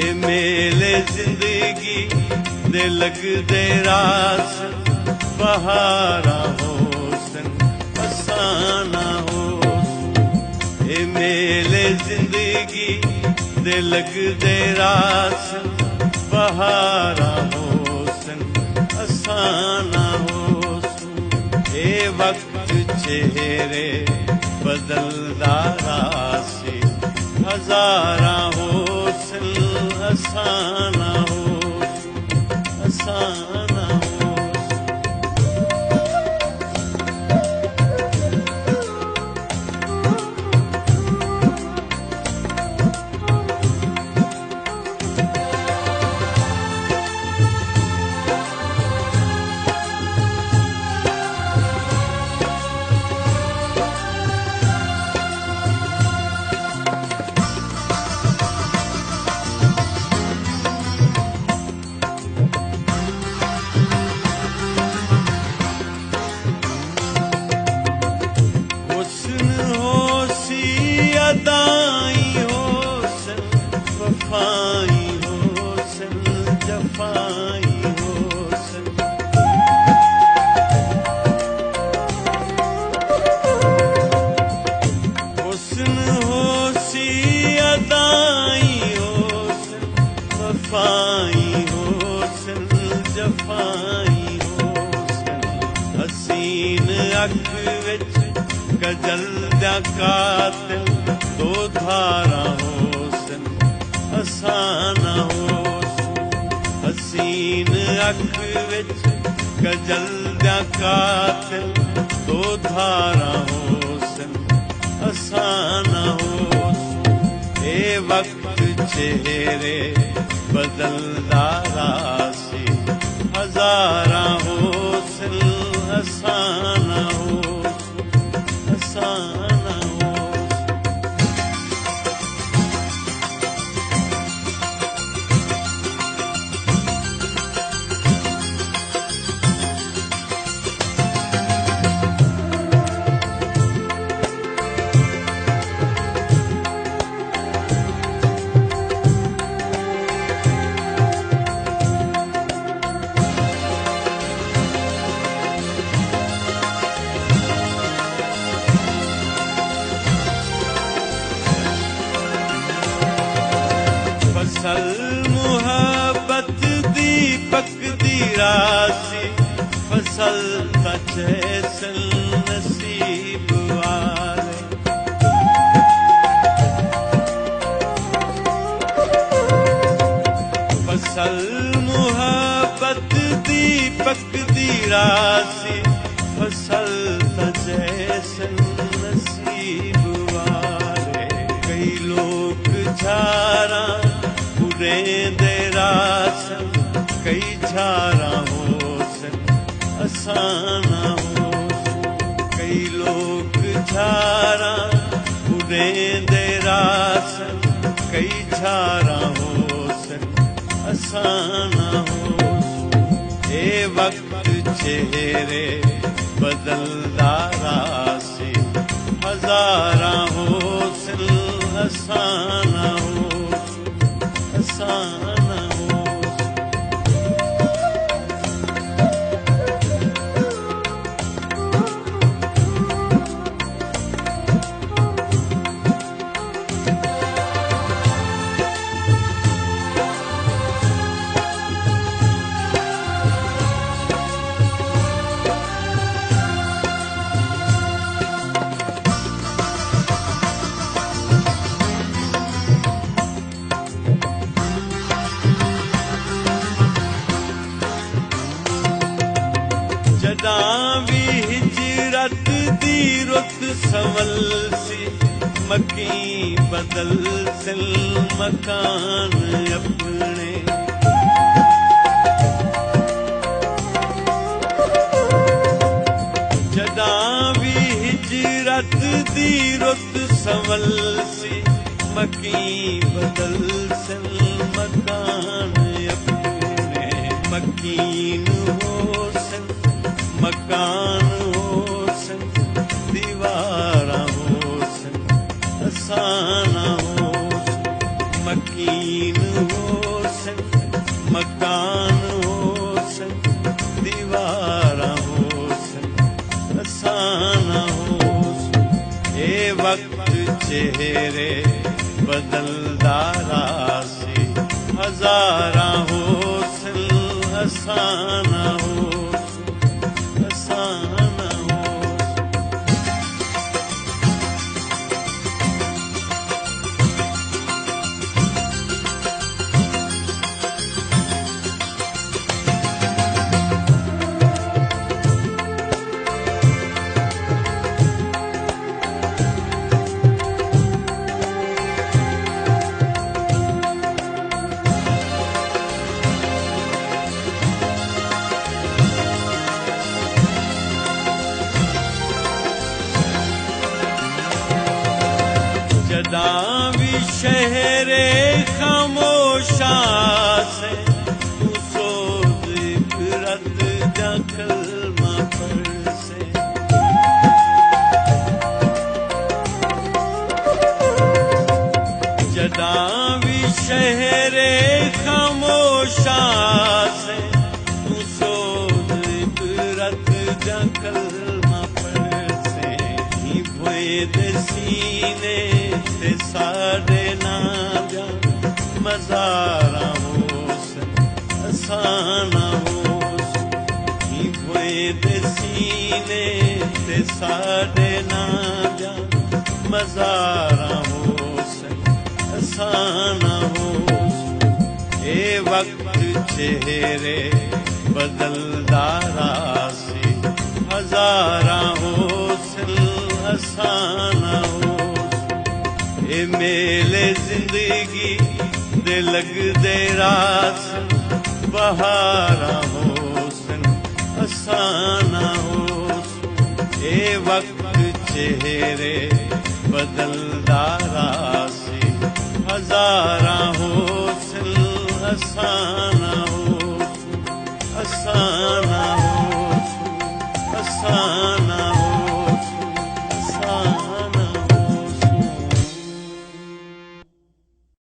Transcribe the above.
ए मेले जिंदगी दे लगदे रास बहारा होसन असाना होसन। ए मेले जिंदगी दे लगदे रास बहारा होसन असाना होसन। ए वक्त चेहरे बदलदा रासी हजारा होसन असाना होसन असाना होसन। अदाई होसन वफाई होसन जफाई होसन। हुस्न होसी अदाई होसन वफाई होसन जफाई होसन। हसीन अख विच गजल दा कातिल दो धारा होसन असाना होसन। हसीन अख विच गजल दा कातिल दो धारा होसन असाना होसन। ए वक्त चेहरे बदलदा रासी हजारा होसन असाना होसन असाना होसन। फसल मुहब्बत दीपक दी रासी फसल तचैसल नसीब वाले। फसल मुहब्बत दीपक दी रासी फसल तचैसल नसीब वाले। कई लोग झारा दे रासन कई झारा होसन असाना होसन। कई लोग झारा दे रासन कई झारा होसन असाना होसन। ए वक्त चेहरे बदलदा रासी हजारा होसन असाना होसन असाना होसन। जदां भी हिजरत दी रुत संवलसी मकी बदल सिल मकान अपने। जदां भी हिजरत दी रुत संवलसी मकी बदल सिल मकान अपने। मकीन होसन मकान होसन दीवारा होसन असाना होसन। मकीन हो चेहरे बदलदा रासी हजारां होसन असाना होसन असाना होसन जदां भी शहरे खामोशा से तू सोच रत जा कलमा पर से जदां भी शहरे खामोशा से तू सोच रत जा कलमा पर से ही भोए दे सीने ते साडे नाजा मज़ारा होसन असाना होसन ही भोए दे सीने ते साडे नाजा मज़ारा होसन असाना होसन ए वक्त चेहरे बदलदा रासी हजारां होसन असाना होसन ए मेले जिंदगी दे लगदे रास बहारा होसन असाना होसन ए वक्त चेहरे बदलदा रासी हजारां